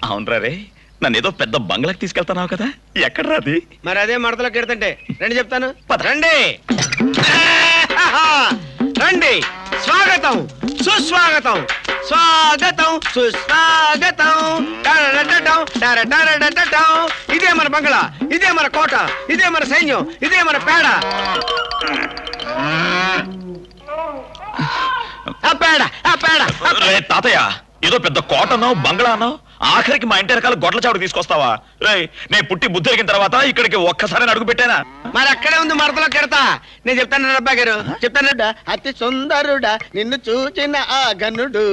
అవునరా రే, నన్ను ఏదో పెద్ద బంగ్లాకి తీసుకెళ్తున్నావు కదా, ఎక్కడ రాది? మరి అదే మడతలో కెడుతుంటే రండి చెప్తాను. రండి రండి, స్వాగతం సుస్వాగతం, స్వాగతం సుస్వాగతం. టరటటటం, టరటరటటం. ఇదే మన బంగ్లా, ఇదే మన కోట, ఇదే మన సైన్యం, ఇదే మన పేడ. ఆ పేడ, ఆ పేడ. రే తాతయ్య, ఏదో పెద్ద కోట అన్నావు, బంగ్లా అన్నావు, ఆఖరికి మా ఇంటి రకాల గొడ్ల చావుడు తీసుకొస్తావా? రే, నేను పుట్టి బుద్ధి ఎరిగిన తర్వాత ఇక్కడికి ఒక్కసారి అడుగు పెట్టానా? మరి అక్కడే ఉంది మడతలో కెడతా. నేను చెప్తాను అబ్బా గారు, చెప్తాను. అతి సుందరుడా నిన్ను చూచిన ఆ గనుడు,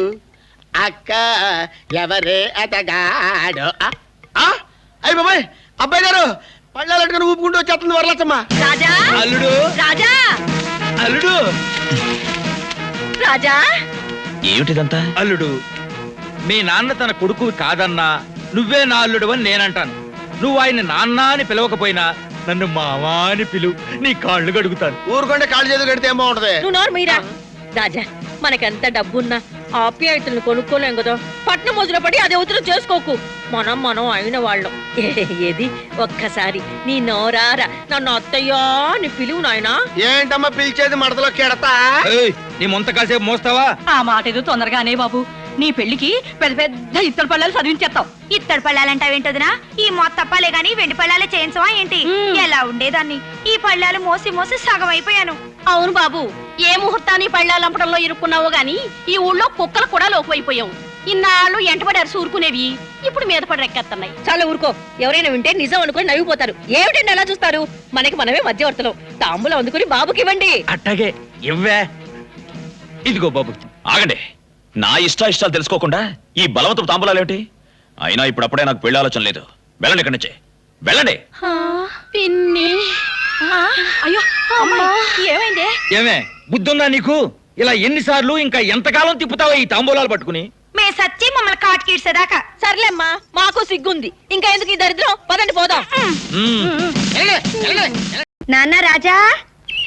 అక్క ఎవరే అతగాడు. అయ్యి బాబాయ్, అబ్బాయి గారు పళ్ళాలు అట్టుకుని ఊపుకుంటూ వచ్చేస్తుంది వరలచ్చమ్మ. రాజా, అల్లుడు, రాజా, అల్లుడు, రాజా. ఏమిటిదంతా? అల్లుడు, మీ నాన్న తన కొడుకు కాదన్నా నువ్వే నా అల్లుడు అని నేనంటాను. నువ్వు ఆయన నాన్న అని పిలవకపోయినా నన్ను మావా అని పిలువు, నీ కాళ్ళు గడుగుతాను. ఊరుకుంటే కాళ్ళు చేతులు కడితే ఏం బాగుంటది. నువ్వు నోరు మీరా. రాజా, మనకెంత డబ్బున్నా ఆప్యాయతలను కొనుక్కోలేం కదా. పట్నం మొదలు పడి అది ఉత్తరం చేసుకోకు. మనం అయిన వాళ్ళం. ఏది ఒక్కసారి నీ నోరారా నన్ను అత్తయ్యా అని పిలువు నాయనా. ఏంటమ్మా పిలిచేది మడతలో కెడతా? ఏయ్, నీ ముంత కాసేపు మోస్తావా? ఆ మాట ఏదో తొందరగానే బాబు. నీ పెళ్లికి పెద్ద పెద్ద ఇత్తడి పళ్ళాలు చదివించేస్తావు. ఇత్తడి పళ్ళాలంటావేంటదినా? ఈ మొత్తప్పాలే గాని వెండి పళ్ళాలే చేయించవా ఏంటి? ఎలా ఉండేదాన్ని ఈ పళ్ళాలు మోసి మోసి సగం అయిపోయాను. అవును బాబు, ఏ ముహూర్తాన్ని పళ్ళాలంపడంలో ఇరుక్కున్నావో గాని ఈ ఊళ్ళో కుక్కలు కూడా లోకువైపోయావు. ఇన్నాళ్ళు ఎంటబడి అరిసి ఊరుకునేవి ఇప్పుడు మీద పడి రెక్కెత్తున్నాయి. చాలా ఊరుకో, ఎవరైనా వింటే నిజం అనుకుని నవ్విపోతారు. ఏమిటండి అలా చూస్తారు? మనకి మనమే మధ్యవర్తలం. తాంబూలం అందుకుని బాబుకి ఇవ్వండి. అట్టగే ఇవ్వే. ఇదిగో బాబు. ఆగండి, నా ఇష్టాలు తెలుసుకోకుండా ఈ బలవంతపు తాంబూలాలు ఏమిటి? అయినా ఇప్పుడప్పుడే నాకు పెళ్లి ఆలోచన లేదు. వెళ్ళండి ఇక్కడి నుంచి, వెళ్ళండి. పిన్ని, అయ్యో ఏమైందే? ఏమే బుద్ధుందా నీకు? ఇలా ఎన్నిసార్లు ఇంకా ఎంతకాలం తిప్పుతావా ఈ తాంబూలాలు పట్టుకుని? మే సచ్చి మమ్మల్ని కాటికిడ్చేదాకా. సర్లేమ్మా, మాకు సిగ్గుంది. ఇంకా ఎందుకు ఈ దరిద్రం? పదండి పోదాం. నాన్న రాజా,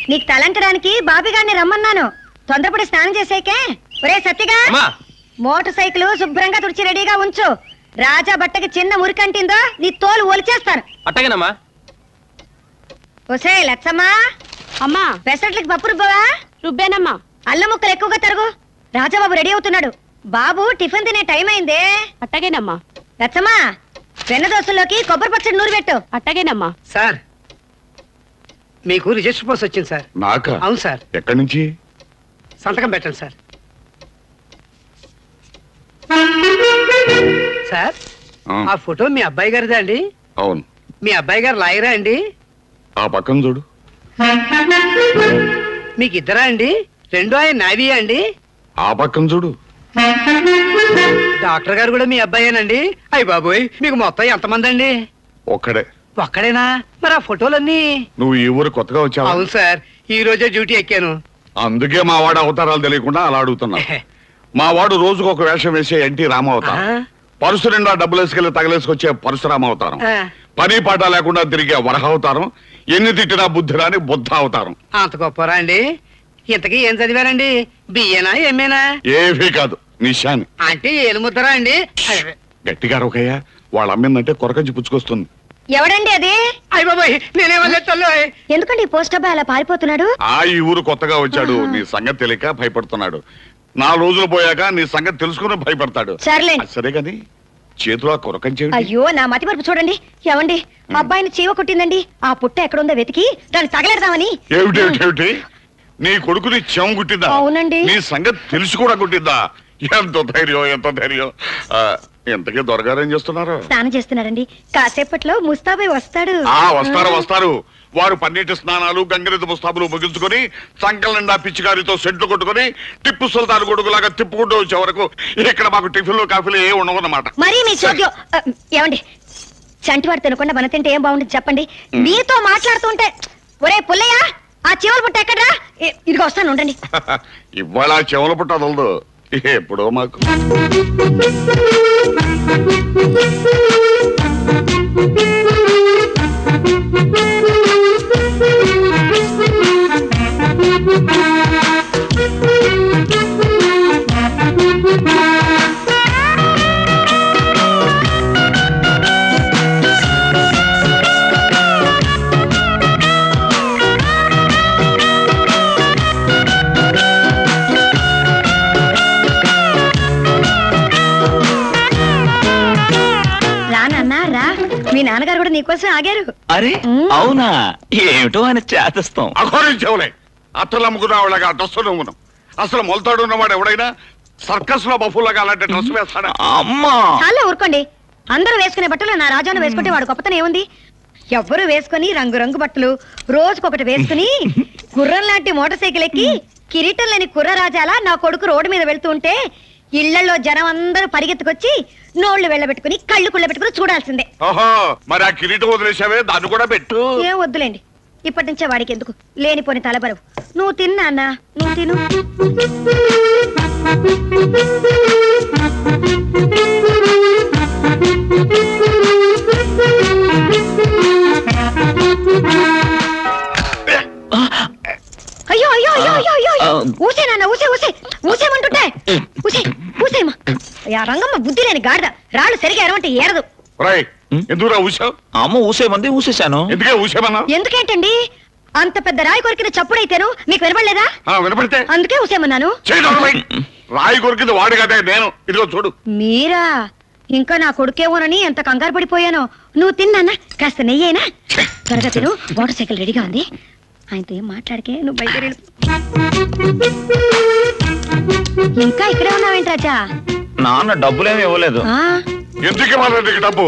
నీకు తలంకడానికి బాబిగాడిని రమ్మన్నాను. తొందరపడి స్నానం చేసేకే. ఒరే సత్తిగా, మోటార్ సైకిల్ శుభ్రంగా తుడిచి రెడీగా ఉంచు. రాజా బట్టకి చిన్న మురికంటిందో నీ తోలు ఒలిచేస్తాను. అట్టగేనమ్మా. ఒసే లచ్చమ్మా, అమ్మా, పెసరట్లకి పప్పు రుబ్బవా? రుబ్బేనమ్మా. అల్లం ముక్కలు ఎక్కువగా తరుగు. రాజాబాబు రెడీ అవుతున్నాడు. బాబు టిఫిన్ తినే టైం అయిందే. అట్టగేనమ్మా. లచ్చమ్మా, వెన్న దోశల్లోకి కొబ్బరి పచ్చడి నూరు పెట్టు. అట్టగేనమ్మా. సార్, మీకు రిజిస్టర్ పోస్ట్ వచ్చింది సార్. నాకా? అవును సార్. ఎక్కడి నుంచి? సంతకం పెట్టండి సార్. సార్, ఆ ఫోటో మీ అబ్బాయి గారిదా అండి? అవును. మీ అబ్బాయి గారు లాయరా అండి? ఆ పక్కన చూడు. మీకు ఇద్దరా అండి? రెండో ఆయన నావీయా అండి? ఆ పక్కన చూడు. డాక్టర్ గారు కూడా మీ అబ్బాయేనండి? అయ్య బాబోయ్, మీకు మొత్తం ఎంతమంది అండి? ఒక్కడే. ఒక్కడేనా? మరి ఆ ఫోటోలన్నీ? నువ్వు ఈ ఊరు కొత్తగా వచ్చావా? అవును సార్, ఈ రోజే డ్యూటీ ఎక్కాను. అందుకే మా వాడు అవతారాలు తెలియకుండా అలా అడుగుతున్నా. మా వాడు రోజుకు ఒక వేషం వేసే ఎన్టీ రామావతారం, పరుసు నిండా డబ్బులు వేసుకెళ్లి తగలేసుకొచ్చే పరశురామ అవతారం, పని పాట లేకుండా తిరిగే వరహావతారం, ఎన్ని తిట్టినా బుద్ధి రాని బుద్ధ అవతారం. అంత గొప్పరా అండి? ఇంతకీ ఏం చదివారండి? బిఏనా ఎంఏనా? ఏవీ కాదు, నిశాని. అంటే ఏలు ముద్దరా అండి? గట్టిగా ఒకయ్యా, వాళ్ళు అమ్మిందంటే కొరకంచి పుచ్చుకొస్తుంది. ఎవడండి అది? అయ్య బాబోయ్, నేనేమన్నా తల్లు. ఎందుకండి ఈ పోస్ట్ అబ్బాయి అలా పారిపోతున్నాడు? ఈ ఊరు కొత్తగా వచ్చాడు, నీ సంగతి తెలియక భయపడుతున్నాడు. 4 రోజులు పోయాక నీ సంగతి తెలుసుకుని భయపడతాడు. సరే గాని చేతిలో కొరకంచి. అయ్యో, నా మతి మరుపు చూడండి. ఏమండి, అబ్బాయిని చీవ కొట్టిందండి. ఆ పుట్ట ఎక్కడుందో వెతికి దాన్ని తగలెడదామని. ఏమిటి నీ కొడుకుని చెం గుట్టిందా? అవునండి. నీ సంగతి తెలిసి కూడా గుట్టిందా? ఎంత ధైర్యం. ఎంతకీ దొరగారు ఏం చేస్తున్నారు? స్నానం చేస్తున్నారండి. కాసేపట్లో ముస్తాబాయ్ వస్తాడు. వస్తారు. వారు పన్నీటి స్నానాలు, గంగిరెద్దు ముస్తాబులు ముగించుకొని సంకల నిండా పిచ్చిగారితో సెంట్లు కొట్టుకుని టిప్పు సుల్తాన్ గొడుగులాగా తిప్పుకుంటూ వచ్చే వరకు ఇక్కడ మాకు టిఫిన్లు కాఫీలు ఏ ఉండవన్నమాట. మరి మీ చోద్యం ఏమండి, చంటివాడు తినకుండా మన తింటే ఏం బాగుంటుంది చెప్పండి? మీతో మాట్లాడుతుంటే. ఒరే పుల్లయ్య, ఆ చెవులు పుట్ట ఎక్కడ్రా? ఇదిగో వస్తాను, ఉండండి. ఇవాళ చెవుల పుట్ట వదలదు, ఎప్పుడో మాకు. మీ నాన్నగారు కూడా నీకోసం ఆగారు. అరే మ్మ్. అవునా? ఏమిటో ఆయన చేతస్తాం. అఘోరించవులే అత్తలు అమ్ముకున్న వాళ్ళగా డ్రెస్సు నమ్మును. అసలు మొలతాడు ఉన్నవాడు ఎవడైనా సర్కస్ లో బఫుల్లాగా అలాంటి డ్రెస్ వేస్తాడా? అమ్మా చాలా ఊరుకోండి. అందరూ వేసుకునే బట్టలు నా రాజాను వేసుకుంటే వాడు గొప్పతనం ఏముంది? ఎవ్వరు వేసుకుని రంగు బట్టలు రోజుకొకటి వేసుకుని గుర్రం లాంటి మోటార్ సైకిల్ ఎక్కి కిరీటం లేని కుర్ర రాజాలా నా కొడుకు రోడ్డు మీద వెళ్తూ ఉంటే ఇళ్లలో జనం అందరూ పరిగెత్తుకొచ్చి నోళ్లు వెళ్ళబెట్టుకుని కళ్ళు కుళ్ళ పెట్టుకుని చూడాల్సిందే. ఓహో మరి ఆ కిరీటం వదిలేసావే దాన్ని కూడా పెట్టు. ఏం వద్దులేండి, ఇప్పటి నుంచే వాడికి ఎందుకు లేనిపోని తలబరవు. నువ్వు తిన్నా అన్నా, నువ్వు తిను. అయ్యో అయ్యో అయ్యో అయ్యో అయ్యో అయ్యో. ఊసే నాన్న, ఊసే ఊసే ఊసేమంటుంటే ఊసే ఊసేమ్మా. ఆ రంగమ్మ బుద్ధి లేని గాడిద, రాళ్ళు సరిగా ఎరవంటే ఏరదు. రాయ్ ఎందుకురా ఊసావు? అమ్మ ఊసేమంది ఊసేశాను. ఎందుకే ఊసేమన్నా? ఎందుకేంటండి? అంత పెద్ద రాయి కొరికిన చప్పుడైతేను మీకు వినపడలేదా? వినపడితే అందుకే ఊసేమన్నాను. రాయి కొరికింది వాడు కదా నేను. ఇదిగో చూడు. మీరా? ఇంకా నా కొడుకేమోనని ఎంత కంగారు పడిపోయాను. నువ్వు తిన్నా, కాస్త నెయ్యేనా? త్వరగా తిను, మోటార్ సైకిల్ రెడీగా ఉంది. ఆయనతో ఏం మాట్లాడికే, నువ్వు బయట ఇంకా ఇక్కడే ఉన్నావేంటి రాజా? నాన్న డబ్బులేమి ఇవ్వలేదు. ఆ, ఎందుకు ఇవ్వాలా నీకు డబ్బు?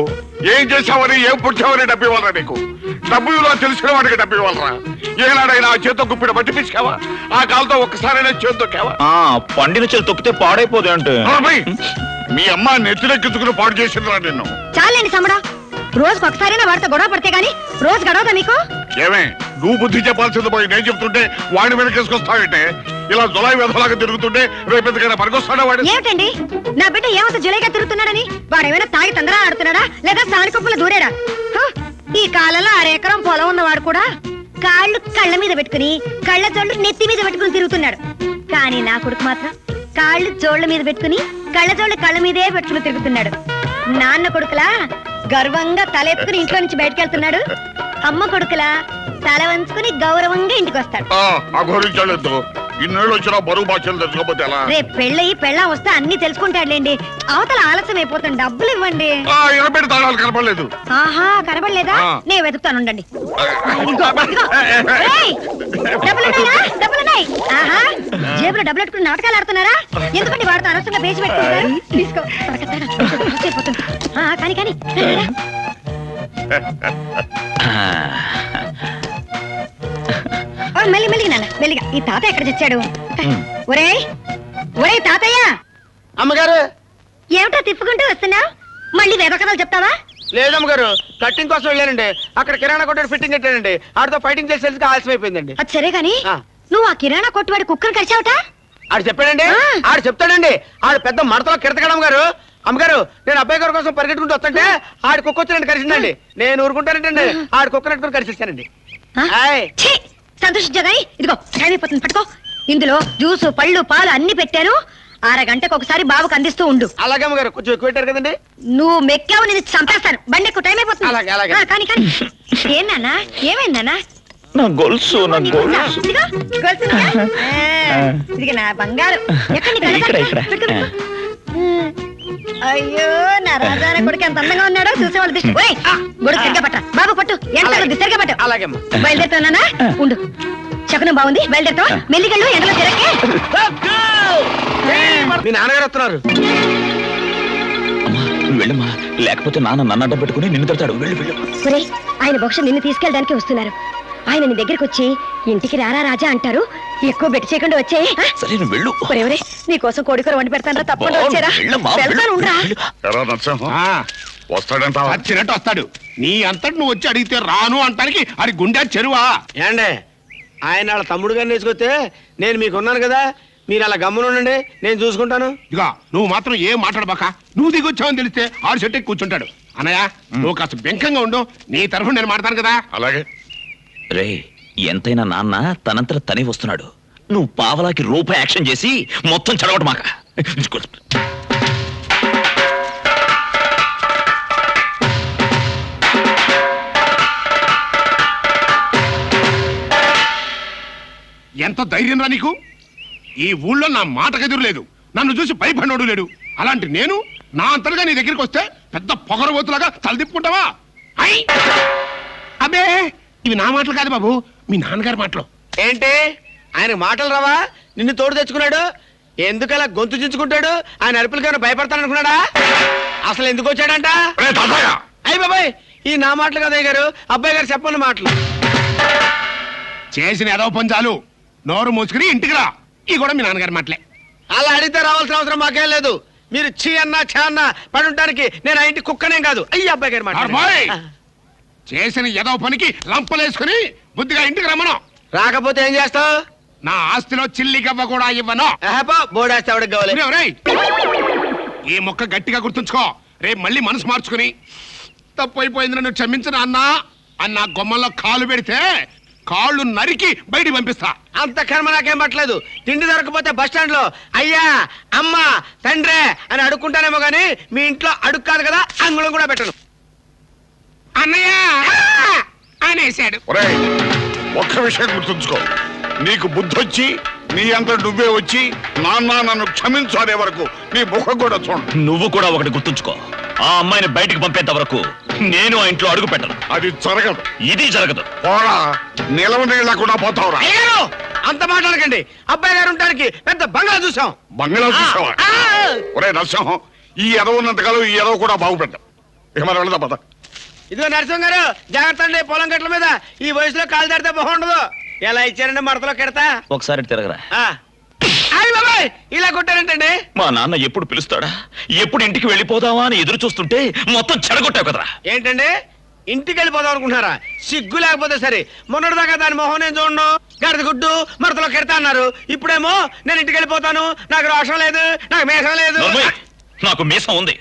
ఏం చేసావని ఏం పుట్టావని డబ్బు ఇవ్వాలా నీకు? డబ్బు విలువ తెలిసిన వాడికి డబ్బు ఇవ్వాలరా? ఏనాడైనా ఆ చేత్తో గుప్పిడ బట్టి పిసికావా? ఆ కాలుతో ఒక్కసారైనా చేత్తో కేవా? పండిన చెల్లి తొక్కితే పాడైపోదు అంటే. మీ అమ్మ నెత్తినెక్కించుకుని పాడు చేసిందిరా నిన్ను. చాలండి సమ్మడా. రోజుకి ఒకసారైనా వాడితో గొడవ పడితే గాని రోజు గడవదా మీకు? ఏమే నువ్వు బుద్ధి చెప్పాల్సింది పోయి నేను చెప్తుంటే వాడిని వెనకేసుకొస్తావంటే? ఇలా జులై వ్యధలాగా తిరుగుతుంటే రేపు ఎందుకైనా పనికొస్తాడా వాడు? ఏమిటండి, నా బిడ్డ ఏమంత జులైగా తిరుగుతున్నాడని? వాడేమైనా తాగి తొందర ఆడుతున్నాడా లేదా సాని కుప్పలు దూరాడా? హ, ఈ కాలంలో 6 ఎకరం పొలం ఉన్నవాడు కూడా కాళ్ళు కళ్ళ మీద పెట్టుకుని కళ్ళ జోళ్ళు నెత్తి మీద పెట్టుకుని తిరుగుతున్నాడు. కానీ నా కొడుకు మాత్రం కాళ్ళు జోళ్ల మీద పెట్టుకుని కళ్ళ జోళ్ళు కళ్ళ మీదే పెట్టుకుని తిరుగుతున్నాడు. నాన్న కొడుకులా గర్వంగా తలెత్తుకుని ఇంట్లో నుంచి బయటకెళ్తున్నాడు. అమ్మ కొడుకులా తల వంచుకుని గౌరవంగా ఇంటికి వస్తాడు. అఘోరించలేదు. ఇన్నేళ్ళు వచ్చినా బరువు భాషలు తెలుసుకోపోతే ఎలా? రేపు పెళ్ళయి పెళ్ళం వస్తే అన్ని తెలుసుకుంటాడులేండి. అవతల ఆలస్యం అయిపోతుంది, డబ్బులు ఇవ్వండి. ఎనపెట్టి తాళాలు కనపడలేదు. ఆహా, కనబడలేదా? నేను వెతుకుతాను, ఉండండి. ఏయ్, డబ్బులున్నాయా? డబ్బులున్నాయి. ఆహా, జేబులో డబ్బులు పెట్టుకుని నాటకాలు ఆడుతున్నారా? ఎందుకంటే వాడితో అనవసరంగా పేసి పెట్టుకుంటారు. తీసుకో, అయిపోతుంది. కానీ కానీ మెల్లి మెల్లిగా నాన్న, మెల్లిగా. ఈ తాత ఎక్కడ చచ్చాడు? ఒరేయ్ ఒరేయ్ తాతయ్య. అమ్మగారు ఏమిటో తిప్పుకుంటూ వస్తున్నావు? మళ్ళీ వేద కథలు చెప్తావా? లేదమ్మగారు, కట్టింగ్ కోసం వెళ్ళానండి. అక్కడ కిరాణా కొట్టు ఫిట్టింగ్ కట్టానండి. ఆడితో ఫైటింగ్ చేసేందుకు ఆలస్యం అయిపోయిందండి. అది సరే గాని ఆ. నువ్వు ఆ కిరాణా కొట్టువాడి కుక్కను కరిచావట? ఆడు చెప్పాడండి. ఆ. ఆడు చెప్తాడండి. ఆడు పెద్ద మడతలో కిరతగాడు అమ్మగారు. అమ్మగారు, నేను అబ్బాయి గారి కోసం పరిగెట్టుకుంటూ వస్తుంటే ఆడి కుక్క వచ్చి నన్ను కరిచిందండి. నేను ఊరుకుంటానంటండి. ఆడి కుక్కనట్టుకుని కరిచేసానండి. ఆ? ఆయ్. ఛీ, సంతోషించగాని ఇదిగో టైం అయిపోతుంది, పట్టుకో. ఇందులో జ్యూసు పళ్ళు పాలు అన్ని పెట్టాను. 6 గంటకు ఒకసారి బాబుకు అందిస్తూ ఉండు. అలాగే అమ్మగారు, కొంచెం ఎక్కువ పెట్టారు కదండి. నువ్వు మెక్కావు, నేను చంపేస్తాను. బండి ఎక్కువ టైం అయిపోతుంది. అలాగే, అలాగే. కానీ కానీ ఏం నాన్నా, ఏమైంది నాన్నా? నా గొలుసు నా గొలుసు. ఇదిగో, గొలుసుందిగా? ఇదిగో నా బంగారు. ఎక్కడ నీ కళ్ళ ఇక్కడ, కట్టు? ఇక్కడ. పెట్టు, పెట్టు. అయ్యో, నా రాజాన కొడుకు ఎంత అందంగా ఉన్నాడో చూసేవాళ్ళు దృష్టి. ఓయ్, గొడుగు సరిగ్గా పట్ట. బాబు పట్టు, ఎంత సరిగ్గా పట్టు. అలాగే అమ్మా. బయలుదేరుతానా? ఉండు, శకునం బాగుంది, బయలుదేరుతావా? మెల్లిగళ్ళు ఎండలో తిరగే. మీ నాన్నగారు వస్తున్నారు. అమ్మా, నువ్వు వెళ్ళమ్మా, లేకపోతే నాన్న నన్ను అడ్డం పెట్టుకుని నిన్ను తడతాడు. వెళ్ళు వెళ్ళు. ఒరేయ్, ఆయన బహుశా నిన్ను తీసుకెళ్ళడానికి వస్తున్నారు. ఆయన నీ దగ్గరికి వచ్చి ఇంటికి రారా రాజా అంటారు. ఎక్కువ బెట్టి చేయకుండా వచ్చే. సరే నువ్వు వెళ్ళు. ఒరే, నీ కోసం కోడికూర వండి పెడతాను, తప్పకుండా వచ్చారా? వెళ్ళమ్మా, వెళ్తాను, ఉండరా? ఎరా నరసింహం, వస్తాడంటావా? వచ్చినట్టు వస్తాడు. నీ అంతటి నువ్వు వచ్చి అడిగితే రాను అంటానికి అది గుండె చెరువా? ఏండే, ఆయన వాళ్ళ తమ్ముడు గారిని వేసుకొస్తే నేను మీకున్నాను కదా, మీరు అలా గమ్మునుండండి, నేను చూసుకుంటాను. ఇక నువ్వు మాత్రం ఏం మాట్లాడబాక. నువ్వు దిగొచ్చావని తెలిస్తే ఆడు చెట్టుకి కూర్చుంటాడు. అన్నయ్య, నువ్వు కాస్త బెంకంగా ఉండు. నీ తరఫున నేను మాట్లాడతాను కదా. అలాగే. రే, ఎంతైనా నాన్న తనంతట తనే వస్తున్నాడు. నువ్వు పావలాకి రూపాయి యాక్షన్ చేసి మొత్తం చెడగొట్టు మాక. ఎంత ధైర్యం రా నీకు? ఈ ఊళ్ళో నా మాటకెదురు లేదు, నన్ను చూసి భయపడినోడు లేడు. అలాంటి నేను నా అంతలుగా నీ దగ్గరికి వస్తే పెద్ద పొగరబోతులాగా తలదిప్పుకుంటావా? ఐ! అబ్బే ఇవి నా మాటలు కాదు బాబు మీ నాన్నగారి మాటలు. ఏంటి ఆయన మాటలు రావా? నిన్ను తోడు తెచ్చుకున్నాడు, ఎందుకలా గొంతు చించుకుంటాడు? ఆయన అరుపులకైనా భయపడతాను అనుకున్నాడా? అసలు ఎందుకు వచ్చాడంట? రే తాతయ్య, అయ్యి బాబాయ్, ఈ నా మాటలు కదా గారు, అబ్బాయి గారు చెప్పండి మాటలు. చేసిన ఏదో పంచాలు నోరు మూసుకుని ఇంటికి రా. ఈ కూడా మీ నాన్నగారి మాటలే. అలా అడిగితే రావాల్సిన అవసరం మాకేం లేదు. మీరు చీ అన్నా ఛా అన్నా పడుంటానికి నేను ఆ ఇంటి కుక్కనేం కాదు. అయ్యి అబ్బాయి గారు అబ్బాయ్! మాట చేసిన ఏదో పనికి లంపలేసుకుని బుద్ధిగా ఇంటికి రమ్మను. రాకపోతే ఏం చేస్తావు? నా ఆస్తిలో చిల్లి గవ్వ కూడా ఇవ్వను. బోడేస్తే ఎవరికి కావాలి? ఒరేయ్, ఒరేయ్! ఈ మొక్క గట్టిగా గుర్తుంచుకో. రేపు మళ్ళీ మనసు మార్చుకుని తప్పు అయిపోయింది నన్ను క్షమించిన అన్నా అన్న గొమ్మల్లో కాలు పెడితే కాళ్ళు నరికి బయటికి పంపిస్తా. అంత కర్మ నాకేం పట్టలేదు. తిండి దొరకపోతే బస్ స్టాండ్ లో అయ్యా అమ్మ తండ్రే అని అడుక్కుంటానేమో గానీ మీ ఇంట్లో అడుగు కాదు కదా, అంగుళం కూడా పెట్టను. అన్నయ్య అనేసాడు. ఒరేయ్, ఒక్క విషయం గుర్తుంచుకో, నీకు బుద్ధొచ్చి నీ అంత నువ్వే వచ్చి నాన్న నన్ను క్షమించు అనే వరకు నీ ముఖం కూడా చూడు. నువ్వు కూడా ఒకటి గుర్తుంచుకో, ఆ అమ్మాయిని బయటికి పంపేంత వరకు నేను ఆ ఇంట్లో అడుగు పెట్టను. అది జరగదు. ఇది జరగదు. పోరా, నిలవ నీళ్ళకుండా పోతావురా. అయ్యారు అంత మాట్లాడకండి. అబ్బాయి గారు ఉండడానికి పెద్ద బంగ్లా చూసాం. బంగ్లా చూసావా? ఆ, ఆ. ఒరే నరసింహం, ఈ ఎదవ ఉన్నంతకాలం ఈ ఎదవ కూడా బాగుపడ్డాం. ఇక మనం వెళదాం పద. ఇదిగో నరసింహ గారు, జాగ్రత్త అండి. పొలం గట్ల మీద ఈ వయసులో కాలు దాడితే బాగుండదు. ఎలా ఇచ్చారండి మడతలో కెడతా? ఒకసారి తిరగరా. అయ్యి బాబాయ్, ఇలా కొట్టారంటండి. మా నాన్న ఎప్పుడు పిలుస్తాడా, ఎప్పుడు ఇంటికి వెళ్ళిపోదావా అని ఎదురు చూస్తుంటే మొత్తం చెడగొట్టావు కదరా. ఏంటండి ఇంటికి వెళ్ళిపోదాం అనుకుంటున్నారా? సిగ్గు లేకపోతే సరే. మొన్నటిదాకా దాని మొహం నేను చూడను, గడిద గుడ్డు మడతలో కెడతా అన్నారు. ఇప్పుడేమో నేను ఇంటికి వెళ్ళిపోతాను, నాకు రోషం లేదు, నాకు మేషం లేదు. నోర్మోయ్, నాకు మీసం ఉంది.